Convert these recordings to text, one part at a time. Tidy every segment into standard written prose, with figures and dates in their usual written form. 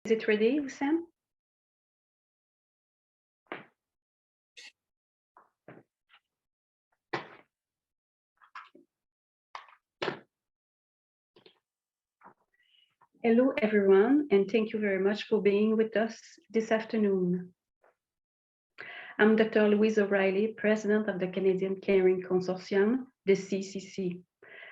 Is it ready, Sam? Hello, everyone, and thank you very much for being with us this afternoon. I'm Dr. Louise O'Reilly, President of the Canadian Caring Consortium, the CCC.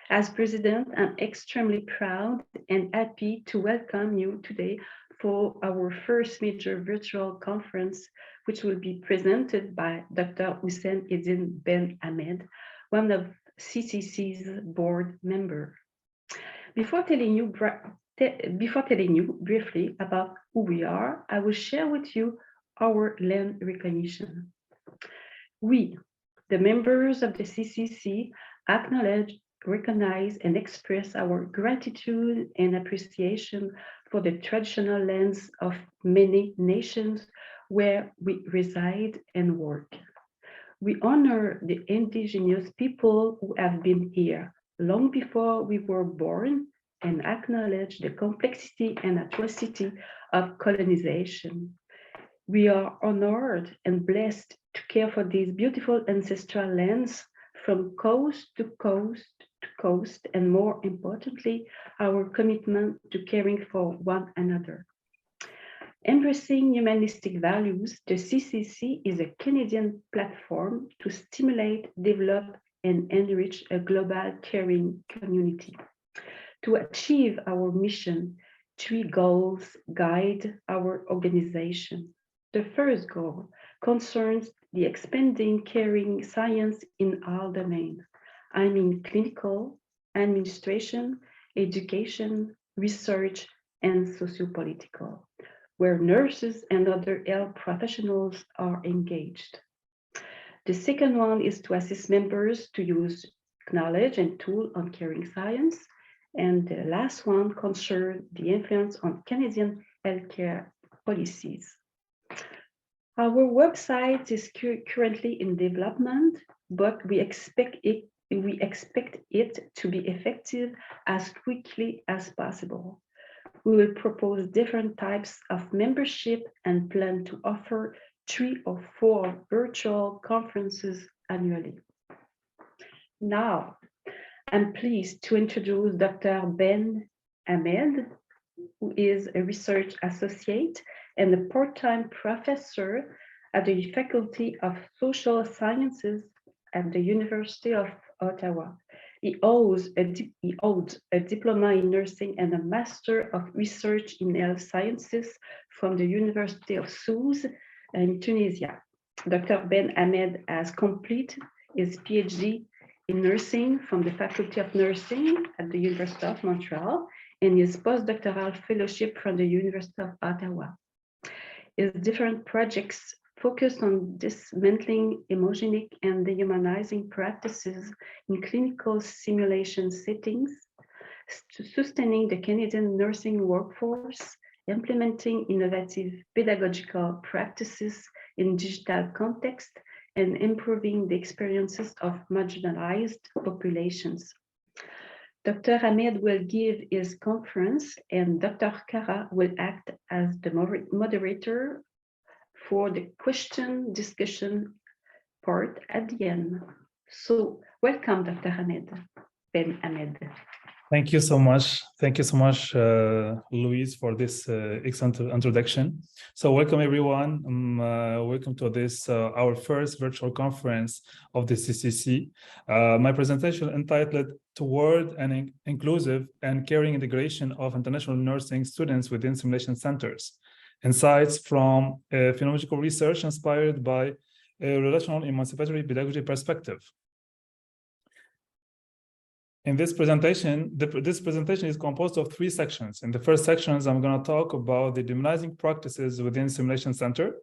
As President, I'm extremely proud and happy to welcome you today for our first major virtual conference, which will be presented by Dr. Hussein Eddine Ben Ahmed, one of CCC's board member. Before telling you briefly about who we are, I will share with you our land recognition. We, the members of the CCC, acknowledge, recognize, and express our gratitude and appreciation for the traditional lands of many nations where we reside and work. We honor the indigenous people who have been here long before we were born and acknowledge the complexity and atrocity of colonization. We are honored and blessed to care for these beautiful ancestral lands from coast to coast to coast, and more importantly, our commitment to caring for one another. Embracing humanistic values, the CCC is a Canadian platform to stimulate, develop, and enrich a global caring community. To achieve our mission, 3 goals guide our organization. The first goal concerns the expanding caring science in all domains. I mean clinical, administration, education, research, and sociopolitical, where nurses and other health professionals are engaged. The second one is to assist members to use knowledge and tools on caring science. And the last one concerns the influence on Canadian healthcare policies. Our website is currently in development, but we expect it to be effective as quickly as possible. We will propose different types of membership and plan to offer 3 or 4 virtual conferences annually. Now, I'm pleased to introduce Dr. Ben Ahmed, who is a research associate and a part-time professor at the Faculty of Social Sciences at the University of Ottawa. He holds a diploma in nursing and a master of research in health sciences from the University of Sousse in Tunisia. Dr. Ben Ahmed has completed his PhD in nursing from the Faculty of Nursing at the University of Montreal and his postdoctoral fellowship from the University of Ottawa. His different projects focused on dismantling immunogenic and dehumanizing practices in clinical simulation settings, sustaining the Canadian nursing workforce, implementing innovative pedagogical practices in digital context, and improving the experiences of marginalized populations. Dr. Ahmed will give his conference, and Dr. Kara will act as the moderator for the question discussion part at the end. So welcome, Dr. Ahmed, Ben Ahmed. Thank you so much. Thank you so much, Louise, for this excellent introduction. So welcome, everyone. Welcome to this, our first virtual conference of the CCC. My presentation entitled Toward an Inclusive and Caring Integration of International Nursing Students Within Simulation Centers. Insights from phenomenological research inspired by a relational emancipatory pedagogy perspective. In this presentation, this presentation is composed of 3 sections. In the first section, I'm going to talk about the dehumanizing practices within Simulation Center.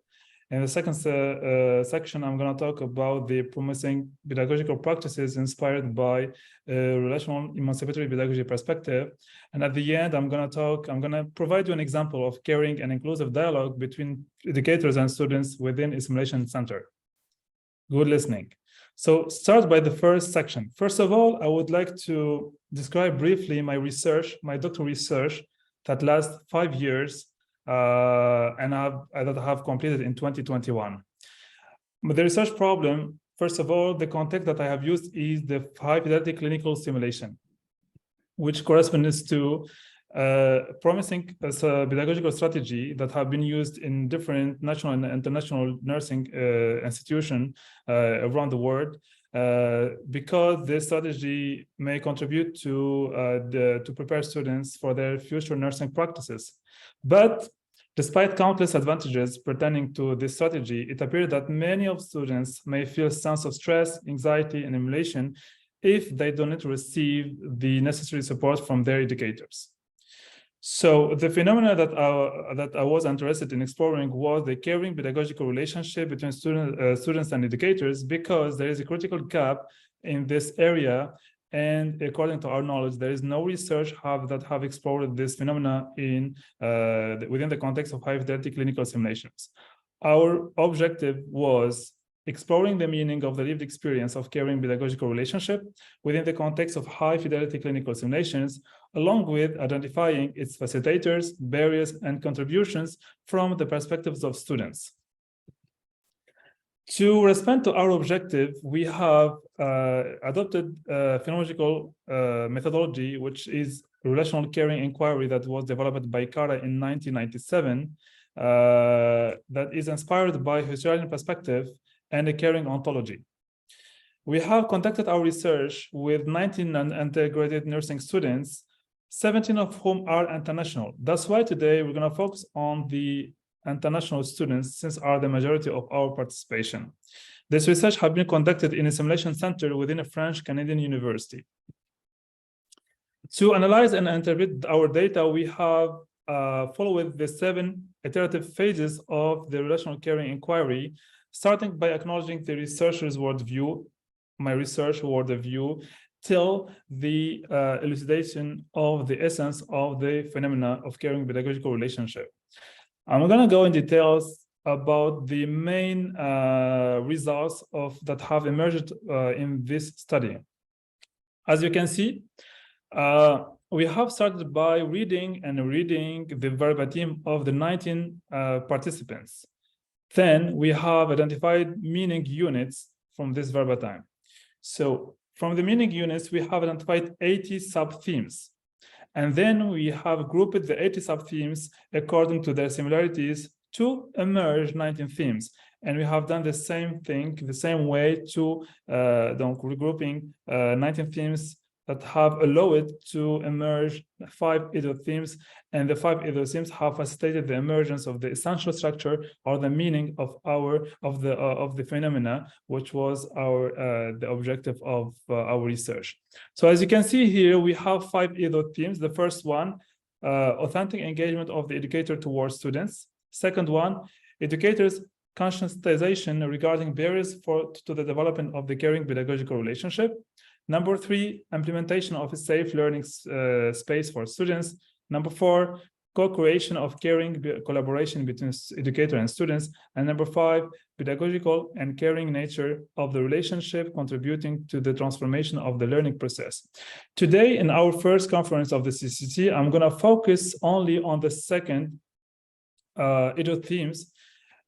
In the second section, I'm going to talk about the promising pedagogical practices inspired by a relational emancipatory pedagogy perspective. And at the end, I'm going to provide you an example of caring and inclusive dialogue between educators and students within a simulation center. Good listening. So start by the first section. First of all, I would like to describe briefly my research, my doctoral research that lasts 5 years that I have completed in 2021. But the research problem, first of all, the context that I have used is the high-fidelity clinical simulation, which corresponds to promising pedagogical strategy that have been used in different national and international nursing institutions around the world, because this strategy may contribute to prepare students for their future nursing practices. But despite countless advantages pertaining to this strategy, it appears that many of students may feel a sense of stress, anxiety, and emulation if they do not receive the necessary support from their educators. So the phenomena that I was interested in exploring was the caring pedagogical relationship between students and educators, because there is a critical gap in this area. And according to our knowledge, there is no research that have explored this phenomena within the context of high-fidelity clinical simulations. Our objective was exploring the meaning of the lived experience of caring pedagogical relationship within the context of high-fidelity clinical simulations, along with identifying its facilitators, barriers, and contributions from the perspectives of students. To respond to our objective, we have adopted a phenomenological methodology, which is relational caring inquiry that was developed by Kara in 1997, that is inspired by Husserlian perspective and a caring ontology. We have conducted our research with 19 integrated nursing students, 17 of whom are international. That's why today we're going to focus on the international students, since are the majority of our participation. This research has been conducted in a simulation center within a French Canadian university. To analyze and interpret our data, we have followed the 7 iterative phases of the relational caring inquiry, starting by acknowledging the researcher's worldview, my research worldview, till the elucidation of the essence of the phenomena of caring pedagogical relationship. I'm going to go in details about the main results that have emerged in this study. As you can see, we have started by reading the verbatim of the 19 participants. Then we have identified meaning units from this verbatim. So from the meaning units, we have identified 80 sub-themes. And then we have grouped the 80 sub-themes according to their similarities to emerge 19 themes. And we have done the same thing, the same way to regrouping 19 themes that have allowed to emerge 5 themes, and the 5 themes have facilitated the emergence of the essential structure or the meaning of the phenomena, which was the objective of our research. So as you can see here, we have 5 themes. The first one, authentic engagement of the educator towards students. Second one, educators' conscientization regarding barriers to the development of the caring pedagogical relationship. Number 3, implementation of a safe learning space for students. Number 4, co-creation of caring collaboration between educator and students. And number 5, pedagogical and caring nature of the relationship contributing to the transformation of the learning process. Today, in our first conference of the CCC, I'm going to focus only on the second themes,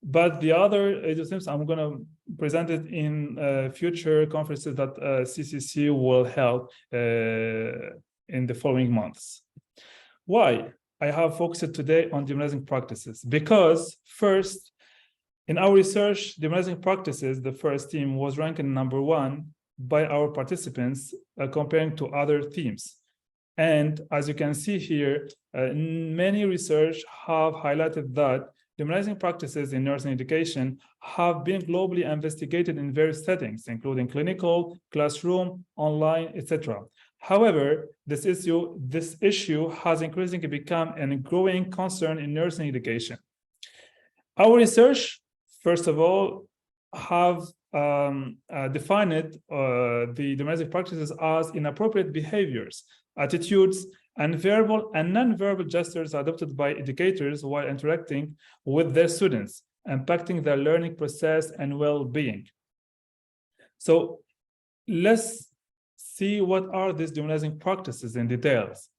but the other themes I'm going to present it in future conferences that CCC will hold in the following months. Why? I have focused today on dehumanizing practices because first, in our research, dehumanizing practices, the first theme was ranked number 1 by our participants comparing to other themes. And as you can see here, many research have highlighted that dehumanizing practices in nursing education have been globally investigated in various settings, including clinical, classroom, online, etc. However, this issue has increasingly become a growing concern in nursing education. Our research, first of all, have defined the dehumanizing practices as inappropriate behaviors, attitudes, and verbal and non-verbal gestures adopted by educators while interacting with their students, impacting their learning process and well-being. So let's see what are these dehumanizing practices in details.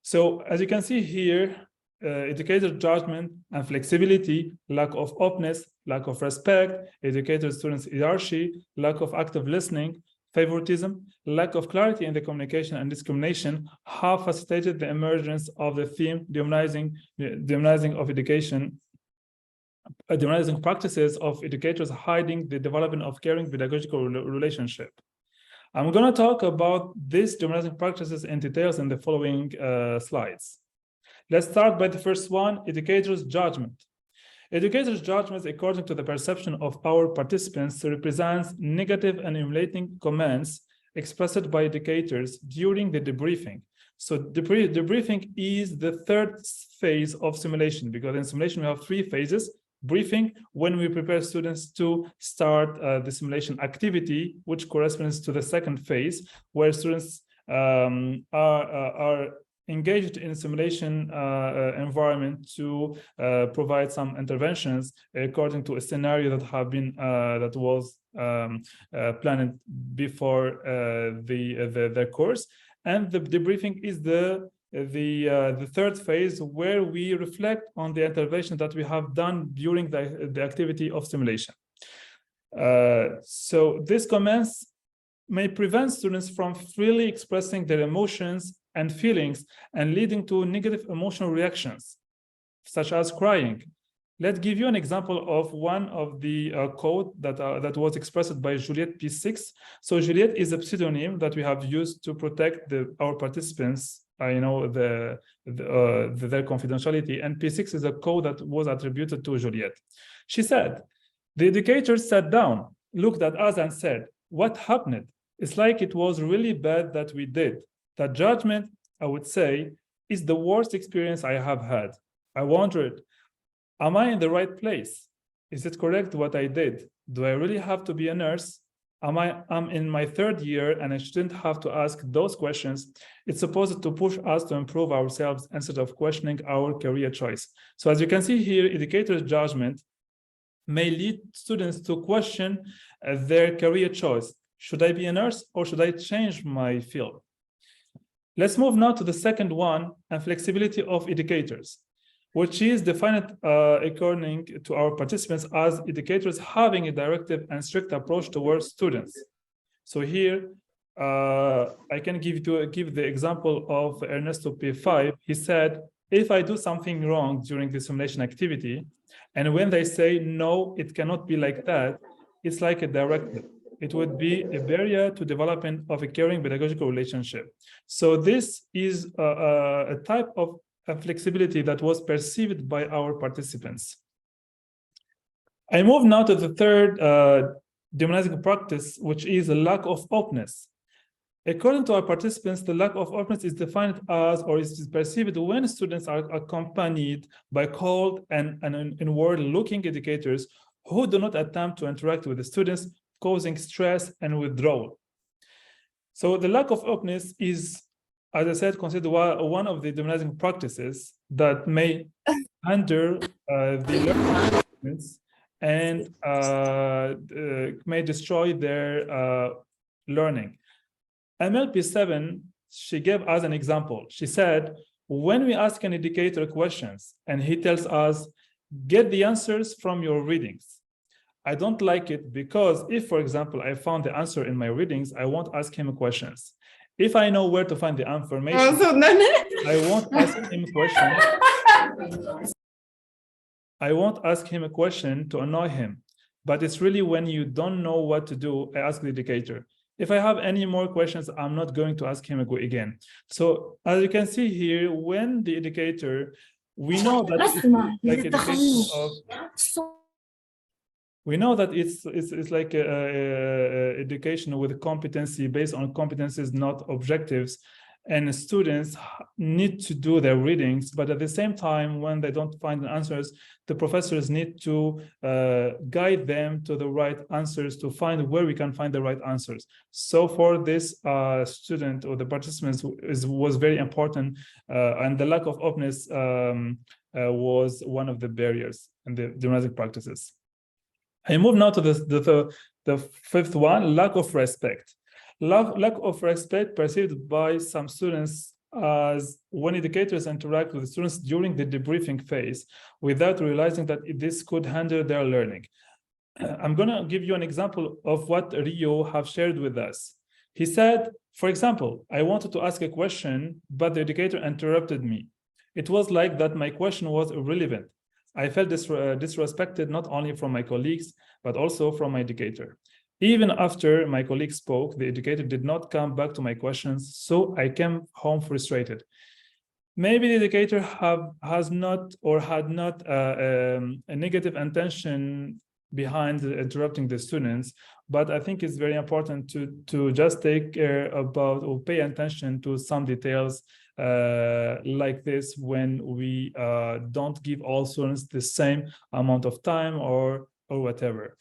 So as you can see here, educator judgment and flexibility, lack of openness, lack of respect, educator students hierarchy, lack of active listening, favoritism, lack of clarity in the communication and discrimination have facilitated the emergence of the theme dehumanizing of education, dehumanizing practices of educators hiding the development of caring pedagogical relationship. I'm going to talk about these dehumanizing practices in details in the following slides. Let's start by the first one, educators' judgment. Educators' judgments, according to the perception of our participants, represents negative and humiliating comments expressed by educators during the debriefing. So debriefing is the third phase of simulation, because in simulation we have three phases. Briefing, when we prepare students to start the simulation activity, which corresponds to the second phase, where students are engaged in simulation environment to provide some interventions according to a scenario that have been that was planned before the course. And the debriefing is the third phase, where we reflect on the intervention that we have done during the activity of simulation. So these comments may prevent students from freely expressing their emotions and feelings and leading to negative emotional reactions, such as crying. Let's give you an example of one of the quote that was expressed by Juliette P6. So Juliette is a pseudonym that we have used to protect our participants, their confidentiality. And P6 is a code that was attributed to Juliette. She said, "The educators sat down, looked at us and said, 'What happened? It's like it was really bad that we did. That judgment, I would say, is the worst experience I have had. I wondered, am I in the right place? Is it correct what I did? Do I really have to be a nurse? I'm in my third year and I shouldn't have to ask those questions. It's supposed to push us to improve ourselves instead of questioning our career choice.'" So as you can see here, educators' judgment may lead students to question their career choice. Should I be a nurse or should I change my field? Let's move now to the second one, and flexibility of educators, which is defined according to our participants as educators having a directive and strict approach towards students. So here, I can give the example of Ernesto P5. He said, "If I do something wrong during the simulation activity, and when they say, 'No, it cannot be like that,' it's like a directive. It would be a barrier to development of a caring pedagogical relationship." So this is a type of flexibility that was perceived by our participants. I move now to the third dehumanizing practice, which is a lack of openness. According to our participants, the lack of openness is defined as, or is perceived when students are accompanied by cold and inward-looking educators who do not attempt to interact with the students, causing stress and withdrawal. So the lack of openness is, as I said, considered one of the dehumanizing practices that may hinder the learning and may destroy their learning. MLP7, she gave us an example. She said, when we ask an educator questions and he tells us, "Get the answers from your readings," I don't like it, because if, for example, I found the answer in my readings, I won't ask him questions. If I know where to find the information, I won't ask him questions. I won't ask him a question to annoy him. But it's really when you don't know what to do, I ask the educator. If I have any more questions, I'm not going to ask him again. So as you can see here, when the educator, we know that it's like education of, we know that it's like education with competency based on competencies, not objectives. And students need to do their readings, but at the same time, when they don't find the answers, the professors need to guide them to the right answers, to find where we can find the right answers. So for this student or the participants was very important, and the lack of openness was one of the barriers in the dehumanizing practices. I move now to the fifth one, lack of respect. Lack of respect perceived by some students as when educators interact with students during the debriefing phase without realizing that this could hinder their learning. I'm going to give you an example of what Rio have shared with us. He said, for example, I wanted to ask a question, but the educator interrupted me. It was like that my question was irrelevant. I felt disrespected not only from my colleagues, but also from my educator. Even after my colleague spoke, the educator did not come back to my questions, so I came home frustrated. Maybe the educator has not or had not a negative intention behind interrupting the students, but I think it's very important to just take care about or pay attention to some details like this when we don't give all students the same amount of time or whatever.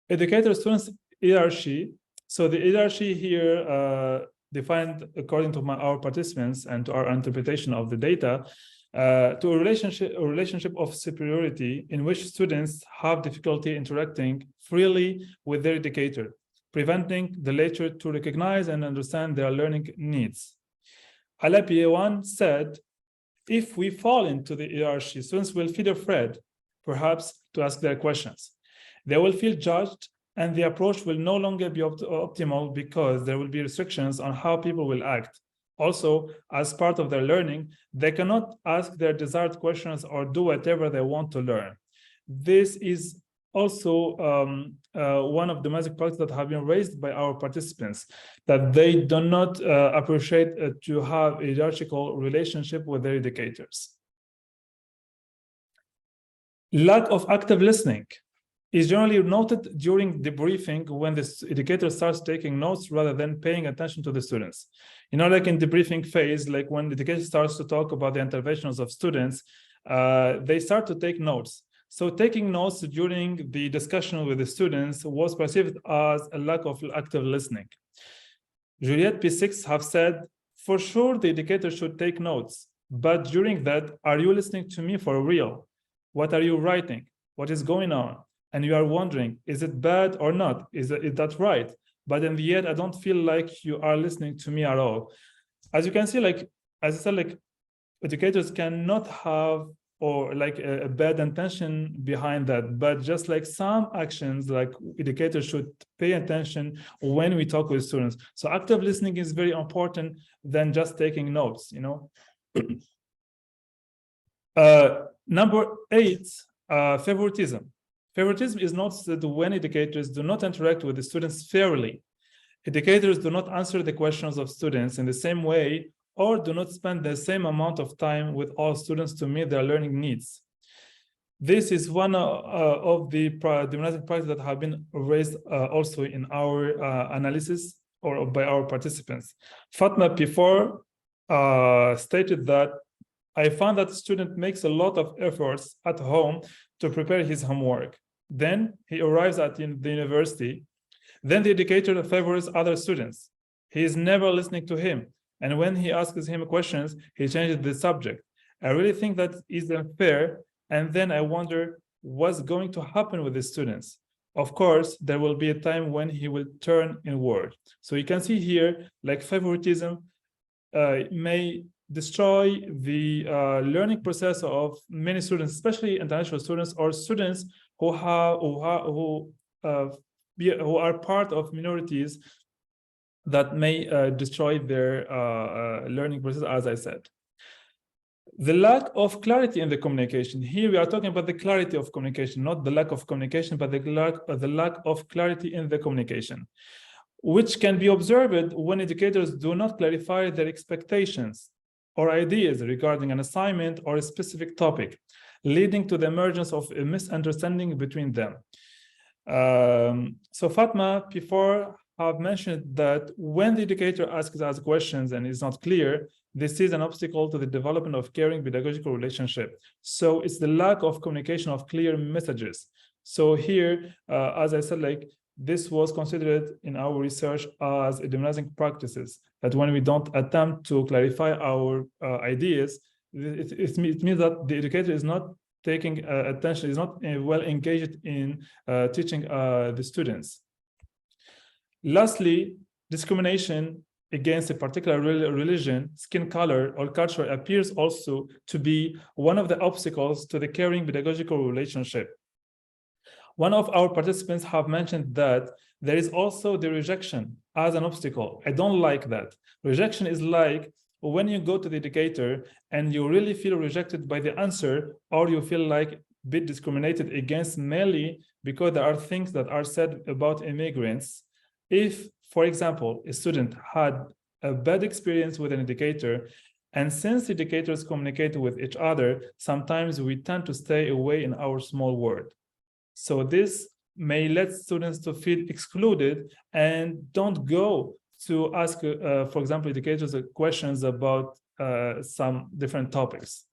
Educator-students hierarchy. So the hierarchy here defined according to our participants and to our interpretation of the data to a relationship of superiority in which students have difficulty interacting freely with their educator, preventing the latter to recognize and understand their learning needs. Alapie said, if we fall into the hierarchy, students will feel afraid, perhaps to ask their questions. They will feel judged, and the approach will no longer be optimal because there will be restrictions on how people will act. Also, as part of their learning, they cannot ask their desired questions or do whatever they want to learn. This is also one of the domestic practices that have been raised by our participants, that they do not appreciate to have a hierarchical relationship with their educators. Lack of active listening is generally noted during debriefing when the educator starts taking notes rather than paying attention to the students. You know, like in the debriefing phase, like when the educator starts to talk about the interventions of students, they start to take notes. So taking notes during the discussion with the students was perceived as a lack of active listening. Juliette P6 have said, for sure the educator should take notes, but during that, are you listening to me for real? What are you writing? What is going on? And you are wondering, is it bad or not? Is that right? But in the end, I don't feel like you are listening to me at all. As you can see, like, as I said, like educators cannot have or like a bad intention behind that, but just like some actions, like educators should pay attention when we talk with students. So active listening is very important than just taking notes, you know. Number 8, favoritism. Favoritism is noticed when educators do not interact with the students fairly. Educators do not answer the questions of students in the same way or do not spend the same amount of time with all students to meet their learning needs. This is one of the dehumanizing practices that have been raised also in our analysis or by our participants. Fatma before stated that I found that the student makes a lot of efforts at home to prepare his homework. Then he arrives at the university. Then the educator favors other students. He is never listening to him. And when he asks him questions, he changes the subject. I really think that is unfair. And then I wonder what's going to happen with the students. Of course, there will be a time when he will turn inward. So you can see here, like favoritism may destroy the learning process of many students, especially international students or students who are part of minorities that may destroy their learning process, as I said. The lack of clarity in the communication. Here we are talking about the clarity of communication, not the lack of communication, but the lack of clarity in the communication, which can be observed when educators do not clarify their expectations or ideas regarding an assignment or a specific topic, leading to the emergence of a misunderstanding between them. So Fatma before have mentioned that when the educator asks us questions and is not clear, this is an obstacle to the development of caring pedagogical relationship. So it's the lack of communication of clear messages. So here, as I said, like this was considered in our research as a dehumanizing practices, that when we don't attempt to clarify our ideas, it means that the educator is not taking attention, is not well engaged in teaching the students. Lastly, discrimination against a particular religion, skin color, or culture appears also to be one of the obstacles to the caring pedagogical relationship. One of our participants have mentioned that there is also the rejection as an obstacle. I don't like that. Rejection is like when you go to the educator and you really feel rejected by the answer, or you feel like a bit discriminated against mainly because there are things that are said about immigrants. If, for example, a student had a bad experience with an educator, and since educators communicate with each other, sometimes we tend to stay away in our small world. So this may let students to feel excluded and don't go to ask, for example, educators questions about some different topics.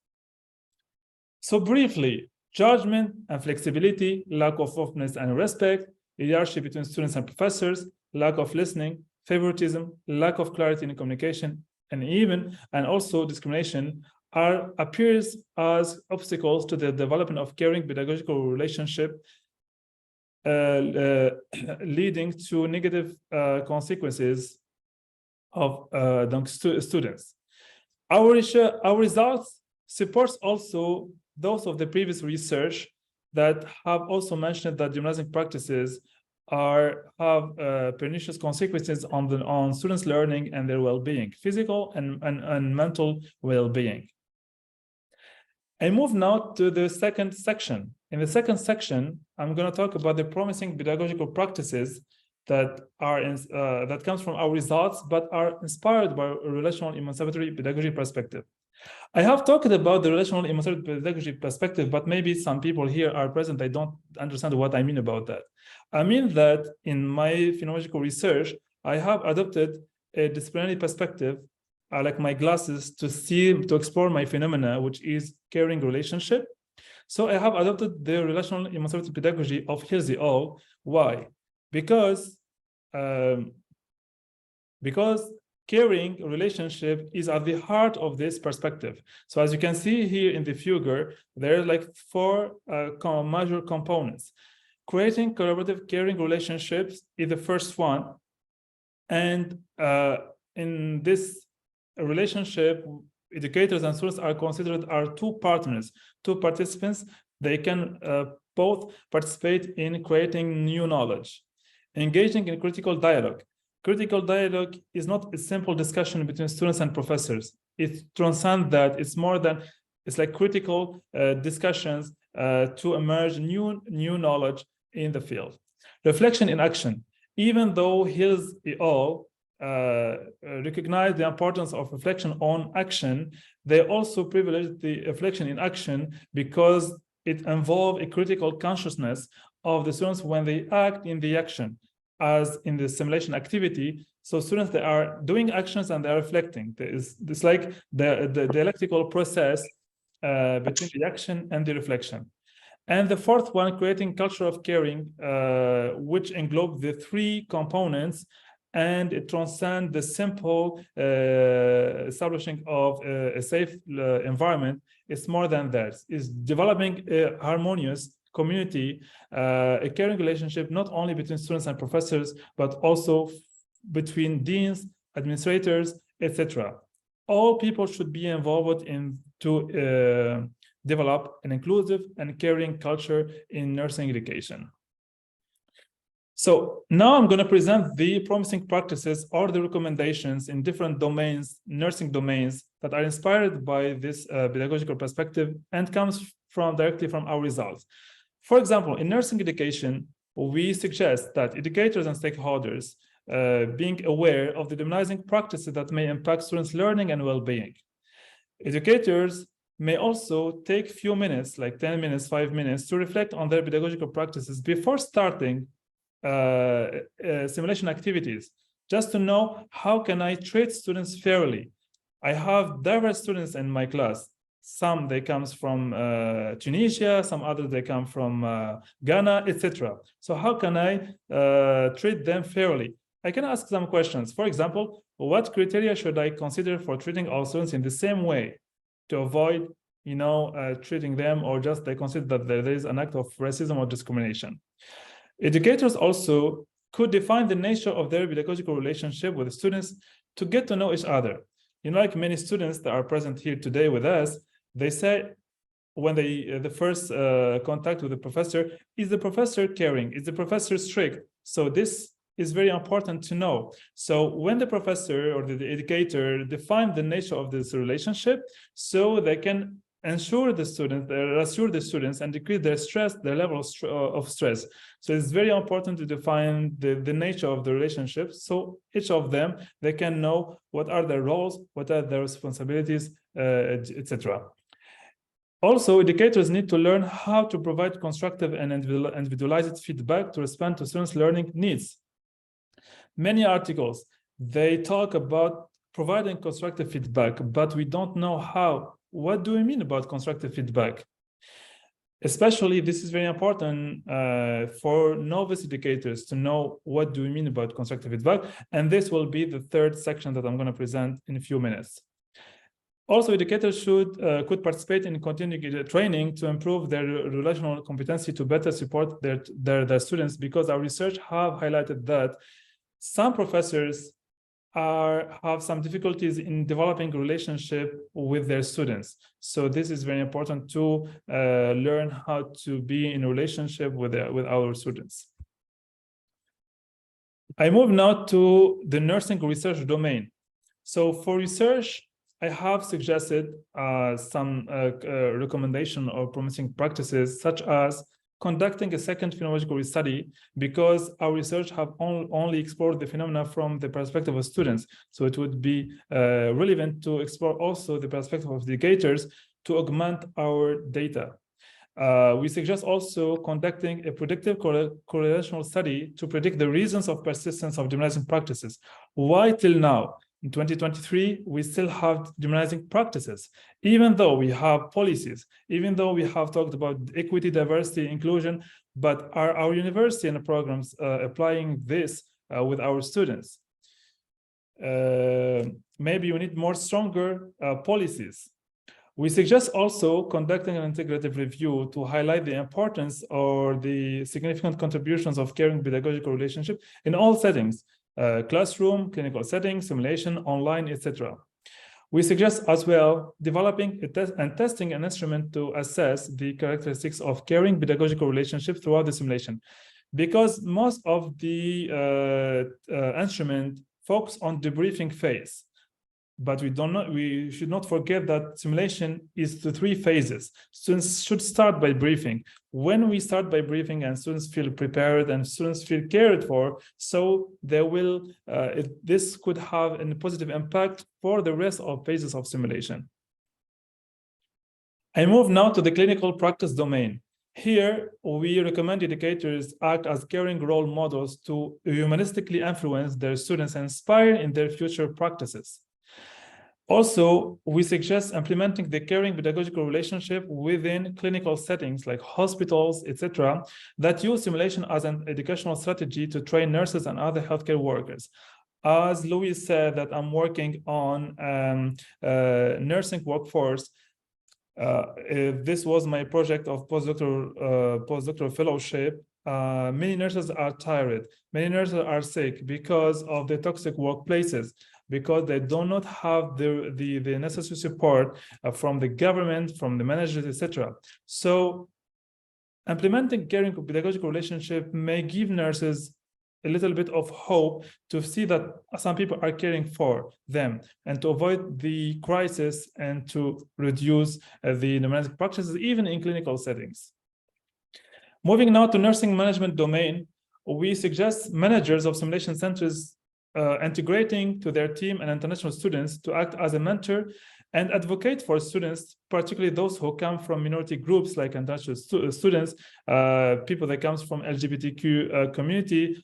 So briefly, judgment and flexibility, lack of openness and respect, hierarchy between students and professors, lack of listening, favoritism, lack of clarity in communication, and also discrimination appears as obstacles to the development of caring pedagogical relationship, leading to negative consequences of students. Our results supports also those of the previous research that have also mentioned that dehumanizing practices have pernicious consequences on students' learning and their well-being, physical and mental well-being. I move now to the second section. In the second section, I'm going to talk about the promising pedagogical practices that comes from our results, but are inspired by a relational emancipatory pedagogy perspective. I have talked about the relational emancipatory pedagogy perspective, but maybe some people here are present, they don't understand what I mean about that. I mean that in my phenomenological research, I have adopted a disciplinary perspective. I like my glasses to explore my phenomena, which is caring relationship. So I have adopted the relational emancipatory pedagogy of Hirsi all. Why? Because caring relationship is at the heart of this perspective. So as you can see here in the figure, there are like four major components. Creating collaborative caring relationships is the first one. And in this relationship, educators and students are considered two partners, two participants. They can both participate in creating new knowledge. Engaging in critical dialogue. Critical dialogue is not a simple discussion between students and professors. It transcends that. It's more than, it's like critical discussions to emerge new knowledge in the field. Reflection in action. Even though Hills et al. Recognize the importance of reflection on action, they also privilege the reflection in action because it involves a critical consciousness of the students when they act in the action, as in the simulation activity. So students, they are doing actions and they are reflecting. It's like the dialectical process between the action and the reflection. And the fourth one, creating culture of caring, which englobes the three components, and it transcends the simple establishing of a safe environment. It's more than that. It's developing a harmonious community, a caring relationship, not only between students and professors, but also between deans, administrators, etc. All people should be involved to develop an inclusive and caring culture in nursing education. So now I'm going to present the promising practices or the recommendations in different domains, nursing domains, that are inspired by this pedagogical perspective and comes directly from our results. For example, in nursing education, we suggest that educators and stakeholders being aware of the dehumanizing practices that may impact students' learning and well-being. Educators may also take a few minutes, like 10 minutes, 5 minutes, to reflect on their pedagogical practices before starting simulation activities, just to know how can I treat students fairly. I have diverse students in my class. Some they comes from Tunisia, some others they come from Ghana, etc. So how can I treat them fairly? I can ask some questions. For example, what criteria should I consider for treating all students in the same way to avoid, treating them, or just they consider that there is an act of racism or discrimination? Educators also could define the nature of their pedagogical relationship with students to get to know each other. Like many students that are present here today with us, they say when they the first contact with the professor, is the professor caring? Is the professor strict? So this is very important to know. So when the professor or the educator define the nature of this relationship, so they can assure the students and decrease their stress, their level of stress. So it's very important to define the nature of the relationship. So each of them, they can know what are their roles, what are their responsibilities, etc. Also, educators need to learn how to provide constructive and individualized feedback to respond to students' learning needs. Many articles, they talk about providing constructive feedback, but we don't know how. What do we mean about constructive feedback? Especially, this is very important for novice educators to know what do we mean about constructive feedback. And this will be the third section that I'm going to present in a few minutes. Also, educators could participate in continuing training to improve their relational competency to better support their students, because our research have highlighted that some professors have some difficulties in developing relationship with their students. So this is very important to learn how to be in a relationship with our students. I move now to the nursing research domain. So for research, I have suggested some recommendation or promising practices, such as conducting a second phenomenological study, because our research have only explored the phenomena from the perspective of students. So it would be relevant to explore also the perspective of educators to augment our data. We suggest also conducting a predictive correlational study to predict the reasons of persistence of dehumanizing practices. Why till now? In 2023, we still have dehumanizing practices, even though we have policies, even though we have talked about equity, diversity, inclusion, but are our university and programs applying this with our students? Maybe we need more stronger policies. We suggest also conducting an integrative review to highlight the importance or the significant contributions of caring pedagogical relationship in all settings. Classroom, clinical settings, simulation, online, etc. We suggest as well developing and testing an instrument to assess the characteristics of caring pedagogical relationship throughout the simulation, because most of the instrument focus on debriefing phase. But we should not forget that simulation is the 3 phases. Students should start by briefing. When we start by briefing and students feel prepared and students feel cared for, so they will, this could have a positive impact for the rest of phases of simulation. I move now to the clinical practice domain. Here, we recommend educators act as caring role models to humanistically influence their students and inspire in their future practices. Also, we suggest implementing the caring pedagogical relationship within clinical settings like hospitals, etc., that use simulation as an educational strategy to train nurses and other healthcare workers. As Louis said, that I'm working on nursing workforce. This was my project of postdoctoral fellowship. Many nurses are tired. Many nurses are sick because of the toxic workplaces, because they do not have the necessary support from the government, from the managers, etc. So implementing caring pedagogical relationship may give nurses a little bit of hope to see that some people are caring for them, and to avoid the crisis and to reduce the dehumanizing practices, even in clinical settings. Moving now to nursing management domain, we suggest managers of simulation centers integrating to their team and international students to act as a mentor and advocate for students, particularly those who come from minority groups like international students, people that comes from LGBTQ community,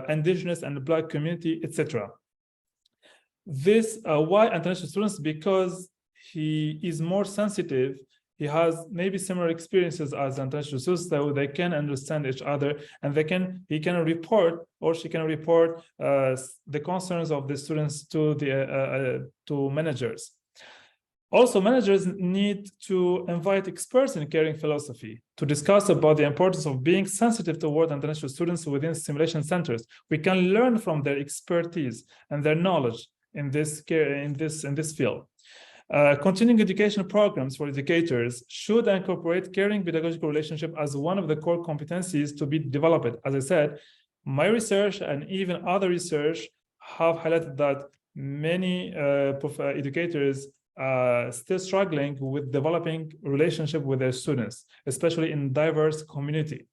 indigenous and Black community, etc. This, why international students? Because he is more sensitive. He has maybe similar experiences as international students, so they can understand each other, and he can report, or she can report the concerns of the students to the to managers. Also, managers need to invite experts in caring philosophy to discuss about the importance of being sensitive toward international students within simulation centers. We can learn from their expertise and their knowledge in this field. Continuing education programs for educators should incorporate caring pedagogical relationship as one of the core competencies to be developed. As I said, my research and even other research have highlighted that many educators are still struggling with developing relationship with their students, especially in diverse community.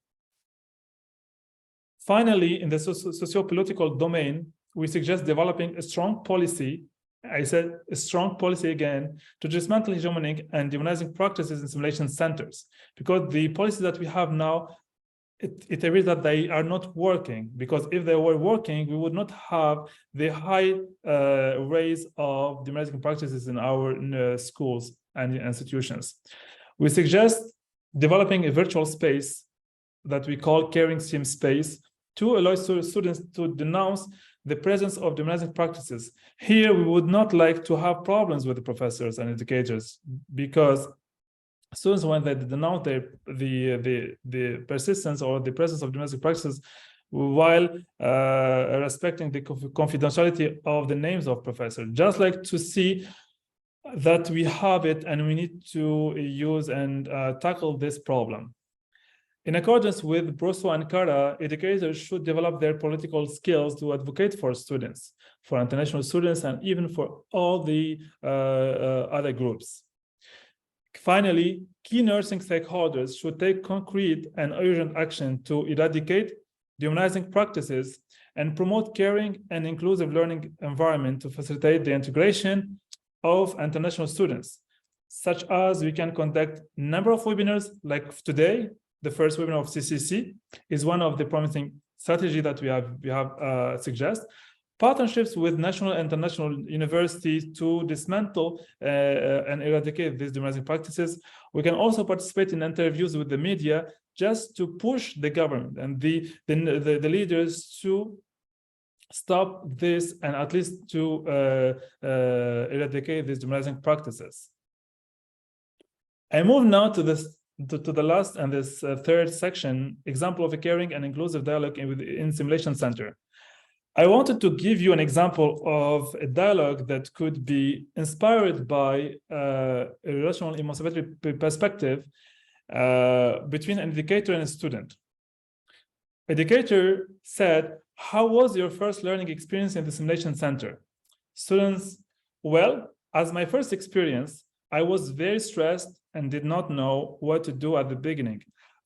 Finally, in the socio-political domain, we suggest developing a strong policy. I said a strong policy again to dismantle hegemonic and demonizing practices in simulation centers, because the policies that we have now, it appears that they are not working, because if they were working, we would not have the high rates of demonizing practices in our schools and institutions. We suggest developing a virtual space that we call caring sim space to allow students to denounce the presence of demonizing practices. Here, we would not like to have problems with the professors and educators, because students, when they denounce the persistence or the presence of demonizing practices, while respecting the confidentiality of the names of professors, just like to see that we have it and we need to use and tackle this problem. In accordance with Brousseau and Cara, educators should develop their political skills to advocate for students, for international students, and even for all the other groups. Finally, key nursing stakeholders should take concrete and urgent action to eradicate dehumanizing practices and promote caring and inclusive learning environment to facilitate the integration of international students, such as we can conduct a number of webinars like today. The first webinar of CCC is one of the promising strategies that we have suggest. Partnerships with national and international universities to dismantle and eradicate these demonizing practices. We can also participate in interviews with the media just to push the government and the leaders to stop this and at least to eradicate these demonizing practices. I move now to the last and this third section, example of a caring and inclusive dialogue in simulation center. I wanted to give you an example of a dialogue that could be inspired by a relational emancipatory perspective between an educator and a student. Educator said, "How was your first learning experience in the simulation center?" Students, "Well, as my first experience, I was very stressed and did not know what to do at the beginning.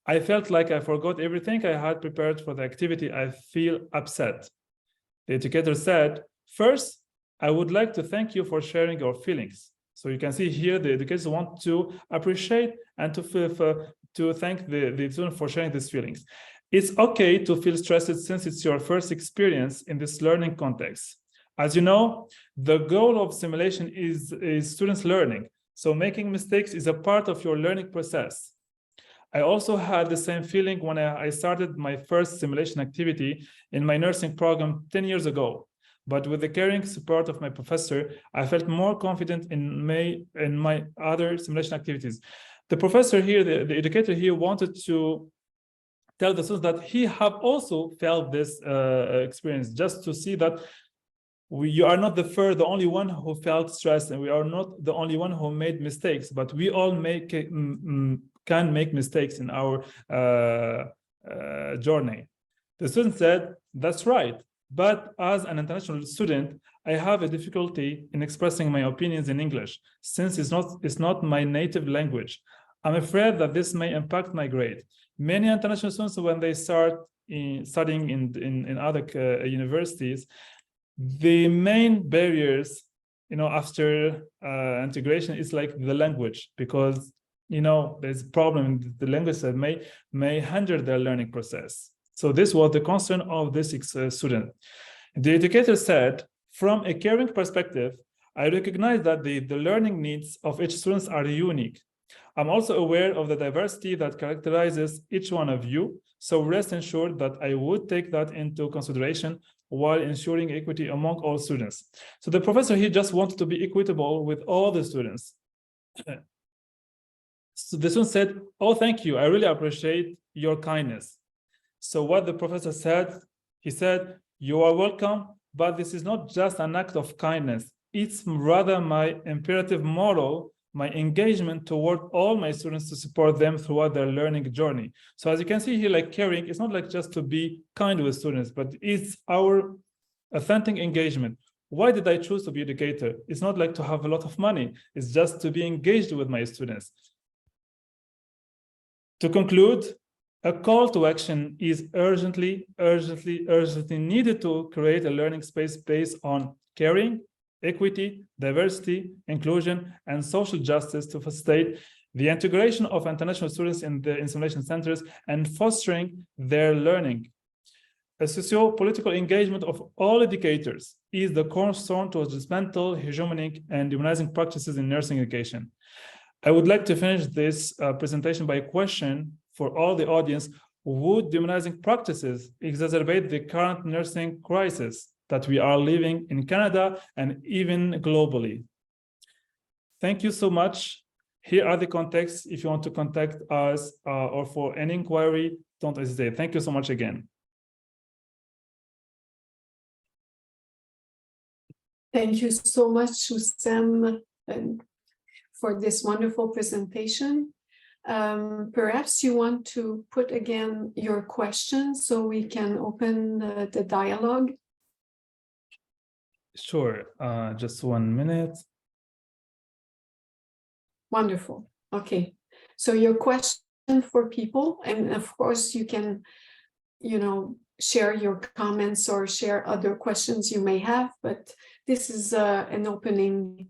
I felt like I forgot everything I had prepared for the activity. I feel upset." The educator said, "First, I would like to thank you for sharing your feelings." So you can see here the educators want to appreciate and to thank the student for sharing these feelings. "It's okay to feel stressed since it's your first experience in this learning context. As you know, the goal of simulation is students learning. So making mistakes is a part of your learning process. I also had the same feeling when I started my first simulation activity in my nursing program 10 years ago. But with the caring support of my professor, I felt more confident in my other simulation activities." The professor here, the educator here, wanted to tell the students that he have also felt this experience, just to see that you are not the only one who felt stressed, and we are not the only one who made mistakes, but we all can make mistakes in our journey. The student said, "That's right, but as an international student, I have a difficulty in expressing my opinions in English, since it's not my native language. I'm afraid that this may impact my grade. Many international students, when they start studying in other universities, the main barriers, after integration is like the language, because there's a problem in the language that may hinder their learning process." So this was the concern of this student. The educator said, "From a caring perspective, I recognize that the learning needs of each student are unique. I'm also aware of the diversity that characterizes each one of you, so rest assured that I would take that into consideration while ensuring equity among all students." So the professor here just wanted to be equitable with all the students. So the student said, "Oh, thank you. I really appreciate your kindness." So what the professor said, he said, "You are welcome. but this is not just an act of kindness. It's rather my imperative model, my engagement toward all my students to support them throughout their learning journey. So as you can see here, like caring, it's not like just to be kind with students, but it's our authentic engagement. Why did I choose to be an educator? It's not like to have a lot of money. It's just to be engaged with my students. To conclude, a call to action is urgently needed to create a learning space based on caring, equity, diversity, inclusion, and social justice to facilitate the integration of international students in the simulation centers and fostering their learning. A socio-political engagement of all educators is the cornerstone towards dismantle, hegemonic, and dehumanizing practices in nursing education. I would like to finish this presentation by a question for all the audience. Would dehumanizing practices exacerbate the current nursing crisis that we are living in Canada and even globally? Thank you so much. Here are the contacts if you want to contact us or for any inquiry, don't hesitate. Thank you so much again. Thank you so much, Sam, for this wonderful presentation. Perhaps you want to put again your questions so we can open the dialogue. Sure, just 1 minute. Wonderful. Okay, so your question for people, and of course you can, share your comments or share other questions you may have, but this is an opening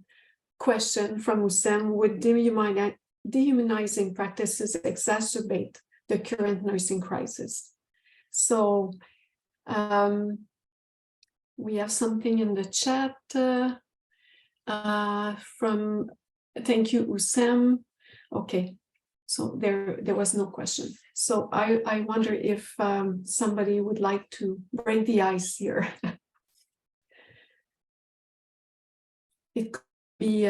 question from Usam. Would dehumanizing practices exacerbate the current nursing crisis? So we have something in the chat from, thank you, Usam. Okay, so there was no question. So I wonder if somebody would like to break the ice here. It could be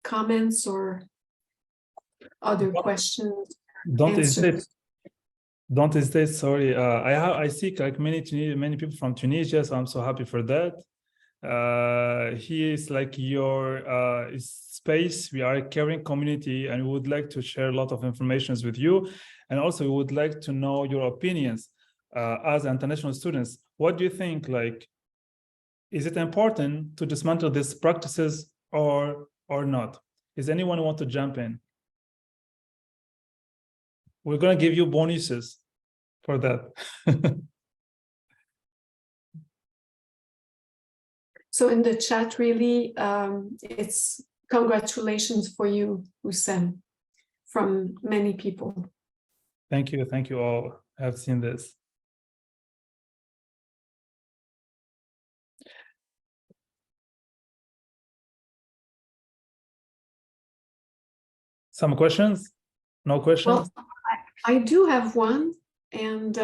comments or other questions. Don't hesitate. Don't hesitate. Sorry, I see like many people from Tunisia, so I'm so happy for that. Here is like your space. We are a caring community, and we would like to share a lot of information with you, and also we would like to know your opinions as international students. What do you think? Like, is it important to dismantle these practices or not? Is anyone want to jump in? We're going to give you bonuses for that. So in the chat, really, it's congratulations for you, Usam, from many people. Thank you all. I've seen this. Some questions? No questions? Well, I do have one, and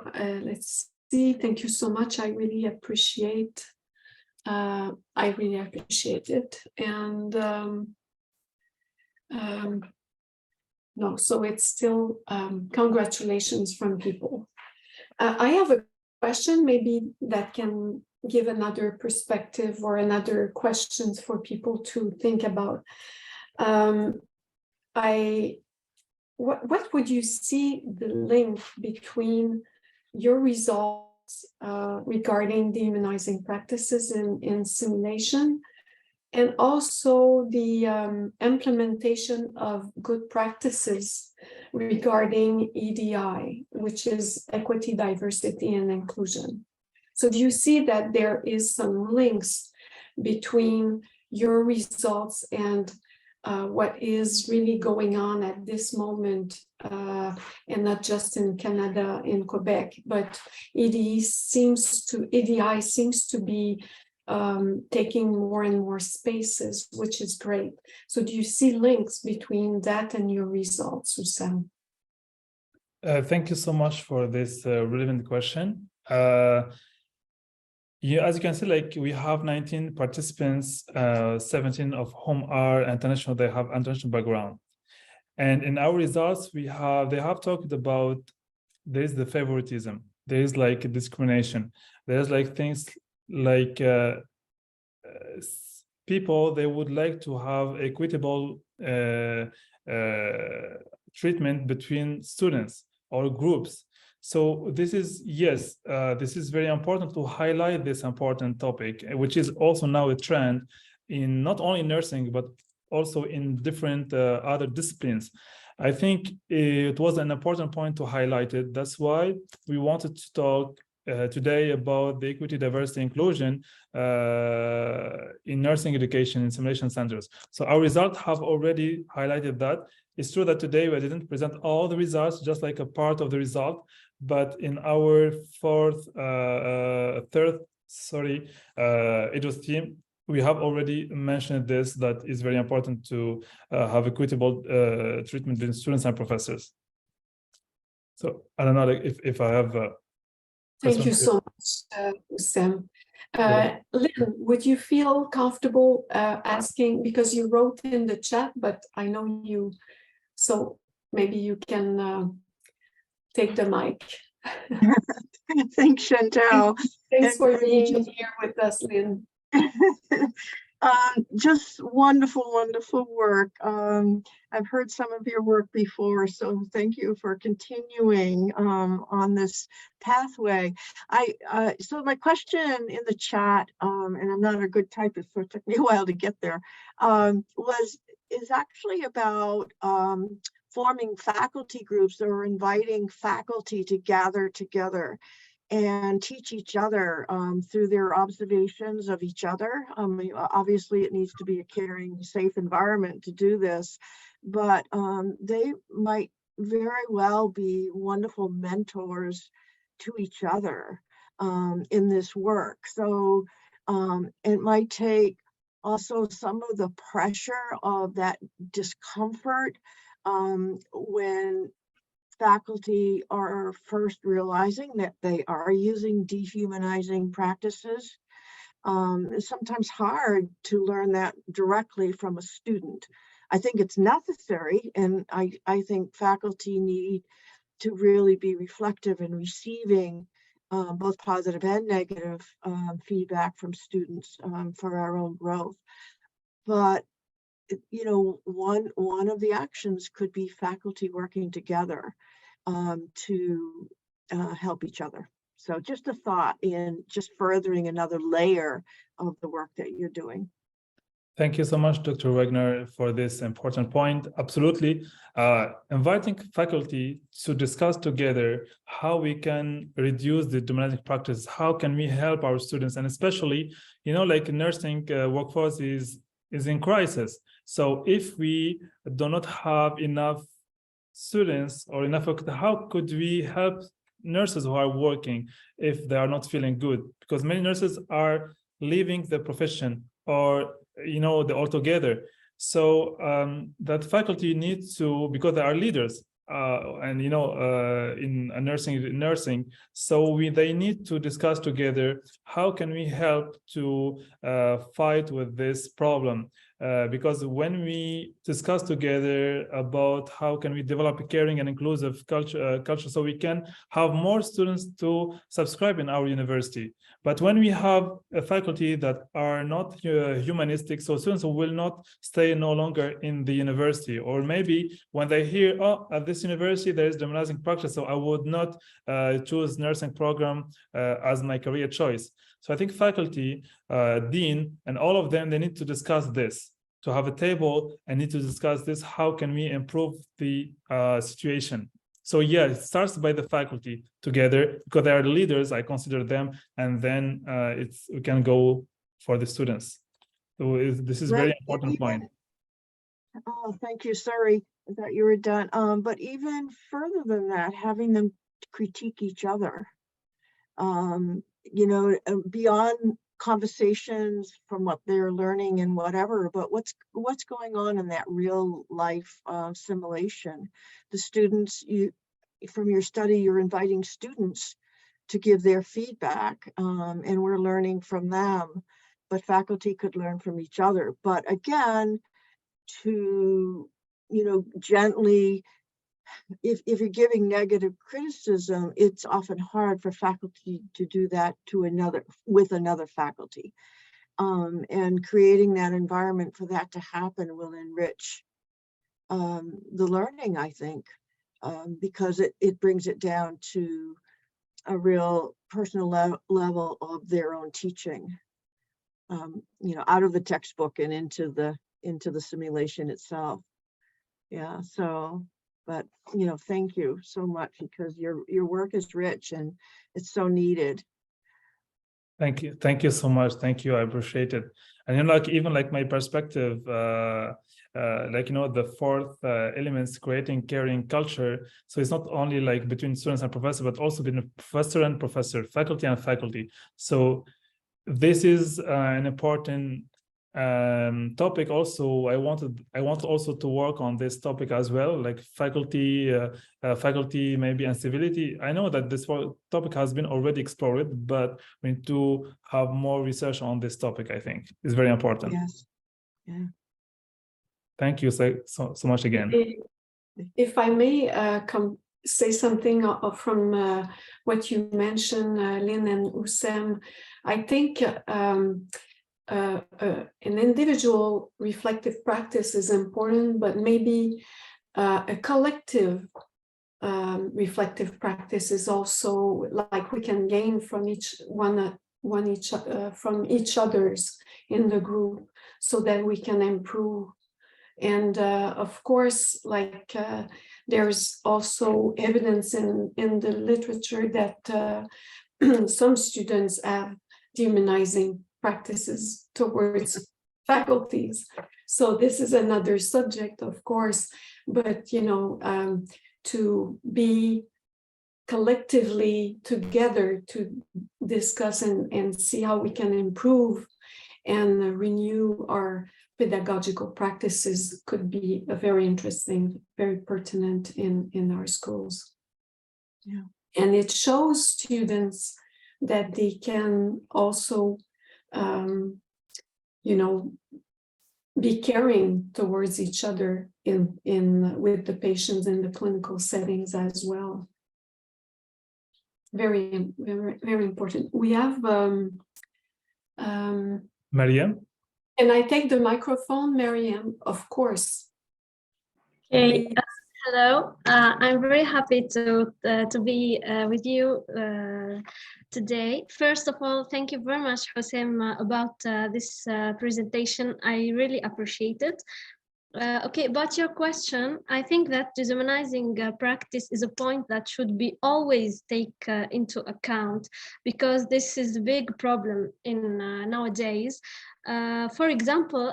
let's see. Thank you so much. I really appreciate. It, and no, so it's still congratulations from people. I have a question, maybe that can give another perspective or another questions for people to think about. What would you see the link between your results regarding dehumanizing practices in simulation and also the implementation of good practices regarding EDI, which is equity, diversity, and inclusion? So do you see that there is some links between your results and what is really going on at this moment, and not just in Canada, in Quebec, but EDI seems to be taking more and more spaces, which is great. So do you see links between that and your results, Usam? Thank you so much for this relevant question. As you can see, like we have 19 participants, 17 of whom are international, they have international background. And in our results, they have talked about, there is the favoritism, there is like discrimination. There's like things like people, they would like to have equitable treatment between students or groups. So this is, yes, this is very important to highlight this important topic, which is also now a trend in not only nursing, but also in different other disciplines. I think it was an important point to highlight it. That's why we wanted to talk today about the equity, diversity, inclusion in nursing education in simulation centers. So our results have already highlighted that. It's true that today we didn't present all the results, just like a part of the result, but in our third EDOS team, we have already mentioned this, that is very important to have equitable treatment between students and professors. So I don't know if I have Thank you so much, Sam. Lynn, would you feel comfortable asking, because you wrote in the chat, but I know you, so maybe you can take the mic. Thanks, Chantal. Thanks for being here with us, Lynn. Just wonderful, wonderful work. I've heard some of your work before, so thank you for continuing on this pathway. So my question in the chat, and I'm not a good typist, so it took me a while to get there, is actually about forming faculty groups or inviting faculty to gather together and teach each other through their observations of each other. Obviously, it needs to be a caring, safe environment to do this, but they might very well be wonderful mentors to each other in this work. So it might take also some of the pressure of that discomfort when faculty are first realizing that they are using dehumanizing practices. It's sometimes hard to learn that directly from a student. I think it's necessary, and I think faculty need to really be reflective in receiving both positive and negative feedback from students for our own growth. But you know, one of the actions could be faculty working together to help each other. So just a thought in just furthering another layer of the work that you're doing. Thank you so much, Dr. Wagner, for this important point. Absolutely. Inviting faculty to discuss together how we can reduce the dehumanizing practice, how can we help our students, and especially, you know, like nursing workforce is in crisis. So if we do not have enough students or enough, how could we help nurses who are working if they are not feeling good? Because many nurses are leaving the profession, or you know, altogether. So that faculty needs to, because they are leaders and you know, in nursing, so they need to discuss together how can we help to fight with this problem. Because when we discuss together about how can we develop a caring and inclusive culture, so we can have more students to subscribe in our university. But when we have a faculty that are not humanistic, so students will not stay no longer in the university, or maybe when they hear, oh, at this university there is dehumanizing practice, so I would not choose nursing program as my career choice. So I think faculty, dean, and all of them, they need to discuss this, to have a table and need to discuss this, how can we improve the situation. So yeah, it starts by the faculty together, because they are the leaders, I consider them, and then we can go for the students. So this is very important point. Oh, thank you. Sorry that you were done. But even further than that, having them critique each other, you know, beyond conversations from what they're learning and whatever, but what's going on in that real life simulation. The students, from your study, you're inviting students to give their feedback, and we're learning from them, but faculty could learn from each other. But again, to, you know, gently if you're giving negative criticism, it's often hard for faculty to do that with another faculty. And creating that environment for that to happen will enrich the learning, I think, because it brings it down to a real personal level of their own teaching, out of the textbook and into the simulation itself. Yeah, so, but, thank you so much, because your work is rich and it's so needed. Thank you so much. Thank you, I appreciate it. And even my perspective, the fourth elements, creating caring culture. So it's not only between students and professor, but also between professor and professor, faculty and faculty. So this is an important topic. Also, I want also to work on this topic as well, like faculty maybe and civility. I know that this topic has been already explored, but we need to have more research on this topic. I think it's very important. Yes. Yeah. Thank you so much again. If I may say something from what you mentioned, Lynn and Oussem, I think an individual reflective practice is important, but maybe a collective reflective practice is also we can gain from from each other's in the group, so that we can improve. And of course, there's also evidence in the literature that some students have dehumanizing practices towards faculties. So this is another subject, of course, but to be collectively together to discuss and see how we can improve and renew our pedagogical practices could be a very interesting, very pertinent in our schools. Yeah. And it shows students that they can also be caring towards each other with the patients in the clinical settings as well. Very, very, very important. We have Mariam? Can I take the microphone, Mariam? Of course. Okay. Hello. I'm very happy to be with you today. First of all, thank you very much, Oussem, about this presentation. I really appreciate it. Okay, about your question, I think that dehumanizing practice is a point that should be always take into account, because this is a big problem in nowadays. For example,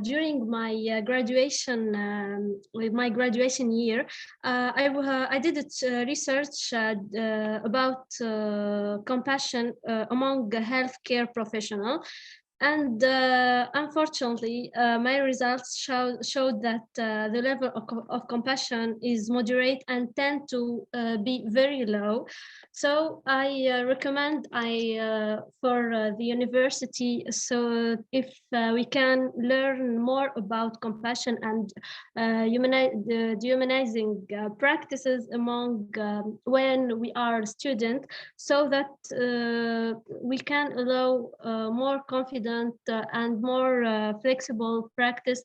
during my graduation, with my graduation year, I did research about compassion among healthcare professionals. And unfortunately, my results showed that the level of compassion is moderate and tend to be very low. So I recommend for the university, so if we can learn more about compassion and dehumanizing practices among when we are students, so that we can allow more confident and more flexible practice,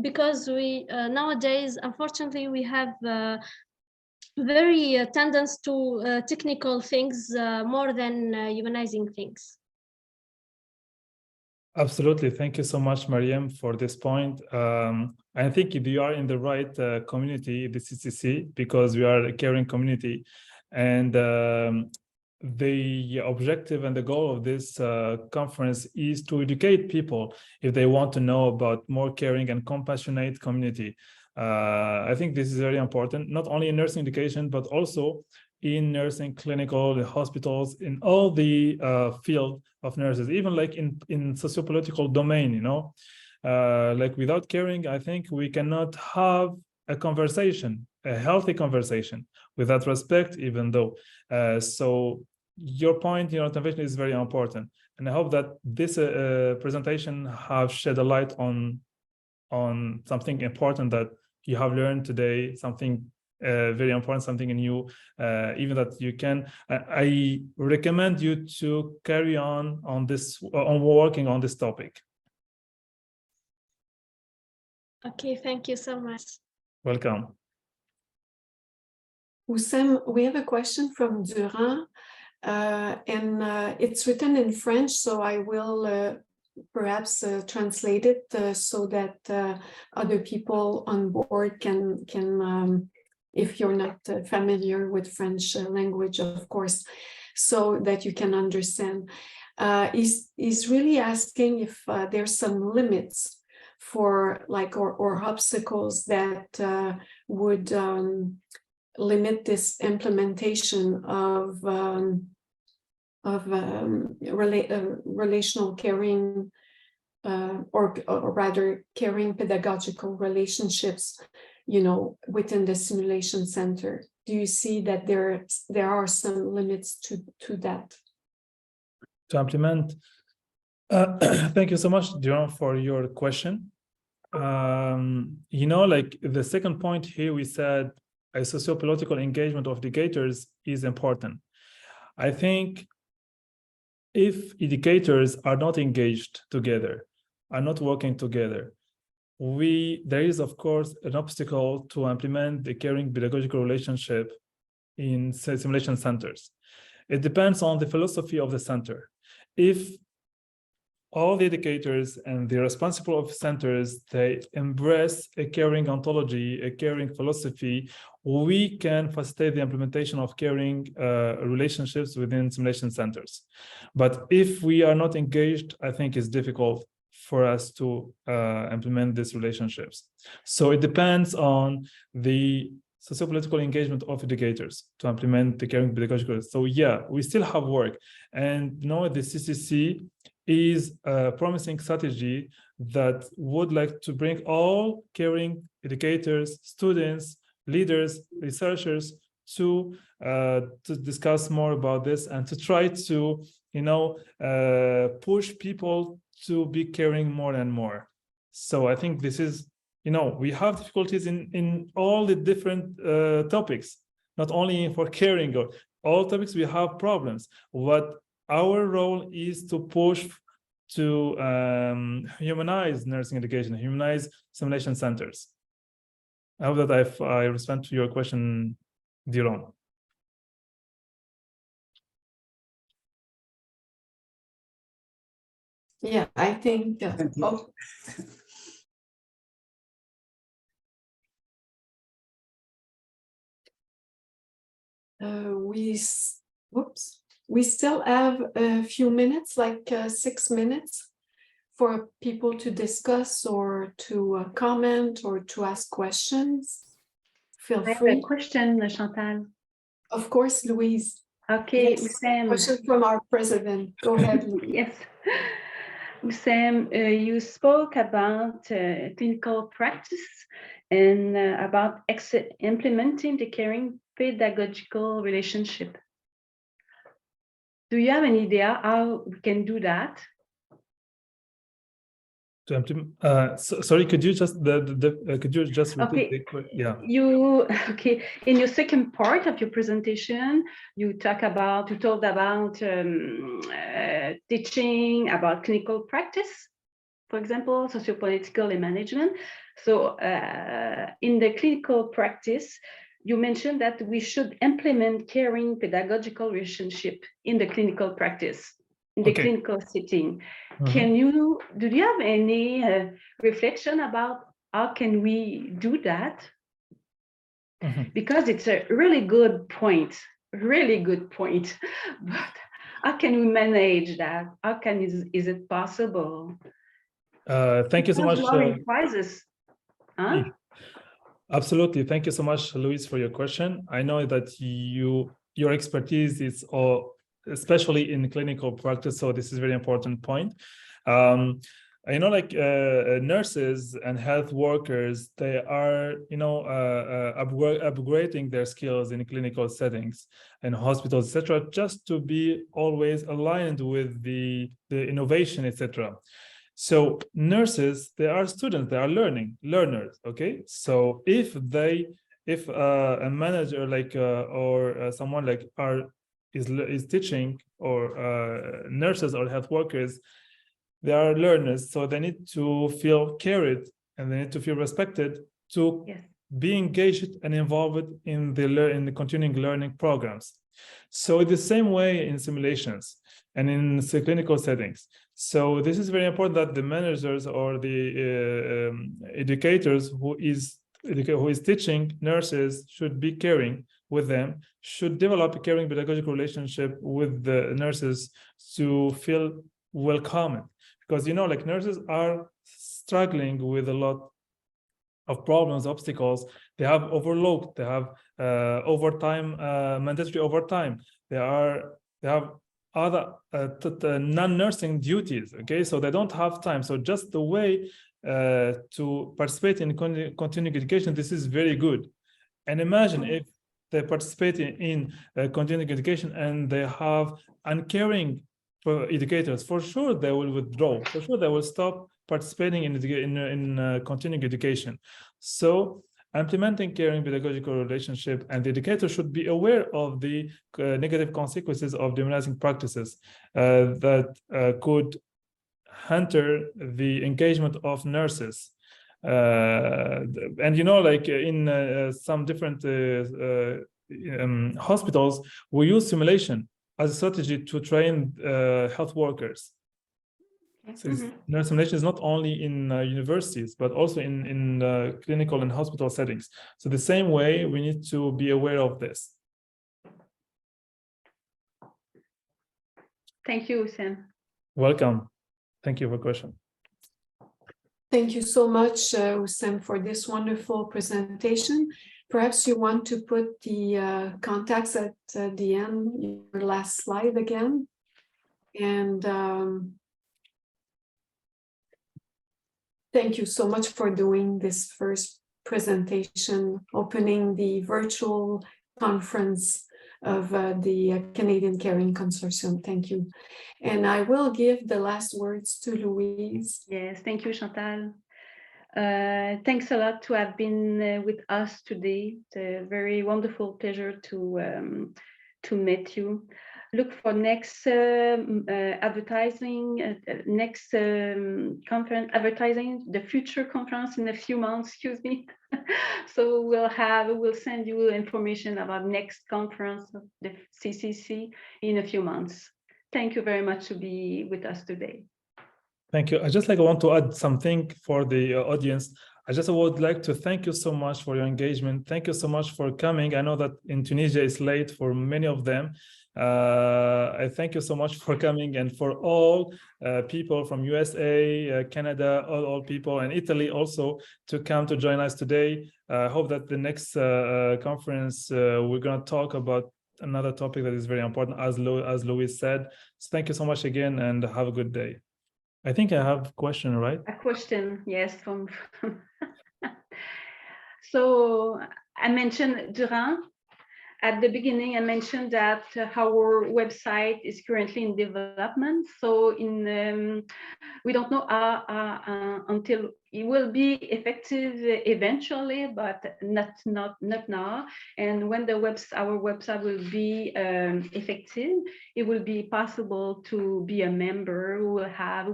because we nowadays, unfortunately, we have very tendency to technical things more than humanizing things. Absolutely. Thank you so much, Mariam, for this point. I think you are in the right community, the CCC, because we are a caring community. And the objective and the goal of this conference is to educate people if they want to know about more caring and compassionate community. I think this is very important, not only in nursing education, but also in nursing, clinical, the hospitals, in all the field of nurses, even in sociopolitical domain, without caring, I think we cannot have a conversation, a healthy conversation with that respect, even though. So your point, intervention is very important. And I hope that this presentation have shed a light on something important, that you have learned today something very important, something new, even that you can. I recommend you to carry on this, on working on this topic. Okay, thank you so much. Welcome. Oussem, we have a question from Durand, and it's written in French, so I will perhaps translate it so that other people on board can if you're not familiar with French language, of course, so that you can understand. He's really asking if there's some limits for or obstacles that would limit this implementation of relational caring, or rather caring pedagogical relationships, within the simulation center. Do you see that there are some limits to that? To implement, thank you so much, Durand, for your question. Like the second point here, we said a socio-political engagement of educators is important. I think if educators are not engaged together, are not working together, there is, of course, an obstacle to implement the caring pedagogical relationship in simulation centers. It depends on the philosophy of the center. If all the educators and the responsible of centers, they embrace a caring ontology, a caring philosophy, we can facilitate the implementation of caring relationships within simulation centers. But if we are not engaged, I think it's difficult for us to implement these relationships. So it depends on the socio-political engagement of educators to implement the caring pedagogical. So yeah, we still have work. And the CCC is a promising strategy that would like to bring all caring educators, students, leaders, researchers to discuss more about this and to try to, push people to be caring more and more. So I think this is, we have difficulties in all the different topics, not only for caring, or all topics we have problems. What our role is to push to humanize nursing education, humanize simulation centers. I hope that I respond to your question, Durand. Yeah, I think. We still have a few minutes, like 6 minutes, for people to discuss or to comment or to ask questions. Feel I have free. a question, Chantal. Of course, Louise. Okay, Yes, Oussem. question from our president. Go ahead, Louise. Yes. Oussem, you spoke about clinical practice and about implementing the caring pedagogical relationship. Do you have an idea how we can do that? Sorry, could you just repeat? Okay. Yeah. In your second part of your presentation, you talked about teaching about clinical practice, for example, sociopolitical and management. So in the clinical practice, you mentioned that we should implement caring pedagogical relationship in the clinical practice, in the clinical setting. Mm-hmm. Do you have any reflection about how can we do that? Mm-hmm. Because it's a really good point. But how can we manage that? Is it possible? Thank you so much. Crisis. Huh? Absolutely. Thank you so much, Louise, for your question. I know that your expertise is especially in clinical practice, so this is a very important point. Nurses and health workers, they are, upgrading their skills in clinical settings and hospitals, etc., just to be always aligned with the innovation, etc. So nurses, they are students, they are learners. Okay, so if a manager or someone like is teaching, or nurses or health workers, they are learners, so they need to feel cared and they need to feel respected to be engaged and involved in the continuing learning programs. So the same way in simulations and in clinical settings. So this is very important that the managers or the educators who is teaching nurses should be caring with them, should develop a caring pedagogical relationship with the nurses to feel welcome. Because, like nurses are struggling with a lot of problems, obstacles. They have overload, they have overtime, mandatory overtime. They have other non-nursing duties, okay? So they don't have time. So just the way to participate in continuing education, this is very good. And imagine if they participate in continuing education and they have uncaring educators, for sure they will withdraw, for sure they will stop participating in continuing education. So implementing caring pedagogical relationship, and the educator should be aware of the negative consequences of dehumanizing practices that could hinder the engagement of nurses. And like in some different hospitals, we use simulation as a strategy to train health workers. So simulation is not only in universities, but also in clinical and hospital settings. So the same way, we need to be aware of this. Thank you, Sam. Welcome. Thank you for the question. Thank you so much, Sam, for this wonderful presentation. Perhaps you want to put the contacts at the end, your last slide again. And thank you so much for doing this first presentation, opening the virtual conference of the Canadian Caring Consortium. Thank you. And I will give the last words to Louise. Yes, thank you, Chantal. Thanks a lot to have been with us today. It's a very wonderful pleasure to meet you. Look for next advertising, next conference, advertising, the future conference in a few months, excuse me. So we'll send you information about next conference of the CCC in a few months. Thank you very much to be with us today. Thank you. I want to add something for the audience. I just would like to thank you so much for your engagement. Thank you so much for coming. I know that in Tunisia it's late for many of them. I thank you so much for coming, and for all people from USA, Canada, all people, and Italy also to come to join us today. I hope that the next conference we're going to talk about another topic that is very important, as Louis said. So thank you so much again, and have a good day. I think I have a question, right? A question, yes. So I mentioned Durand. At the beginning, I mentioned that our website is currently in development. So we don't know until it will be effective eventually, but not now. And when our website will be effective, it will be possible to be a member. We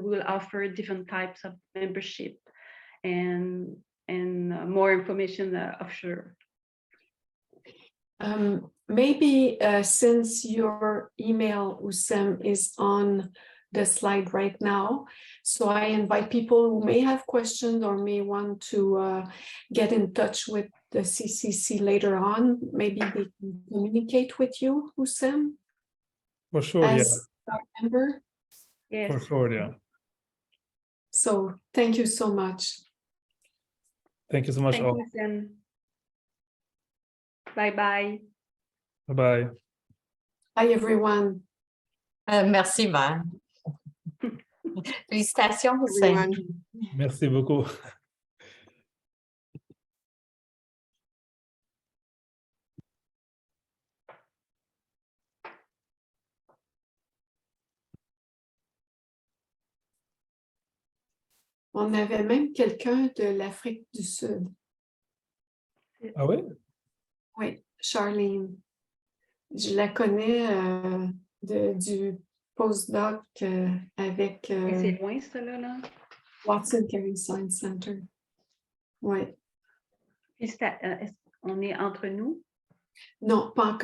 will offer different types of membership and more information offshore. Maybe since your email, Oussem, is on the slide right now, so I invite people who may have questions or may want to get in touch with the CCC later on. Maybe they can communicate with you, Oussem? For sure, as our member. Yes. For sure, yeah. So thank you so much. Thank you so much. Thank you, Sam. Bye-bye. Bye-bye. Bye, everyone. Merci, Mère. Félicitations, Oussem. Merci beaucoup. On avait même quelqu'un de l'Afrique du Sud. Ah oui? Oui, Charlene. Je la connais du postdoc avec Et c'est loin, ça, là? Watson Caring Science Center. Oui. Puis on est entre nous? Non, pas encore.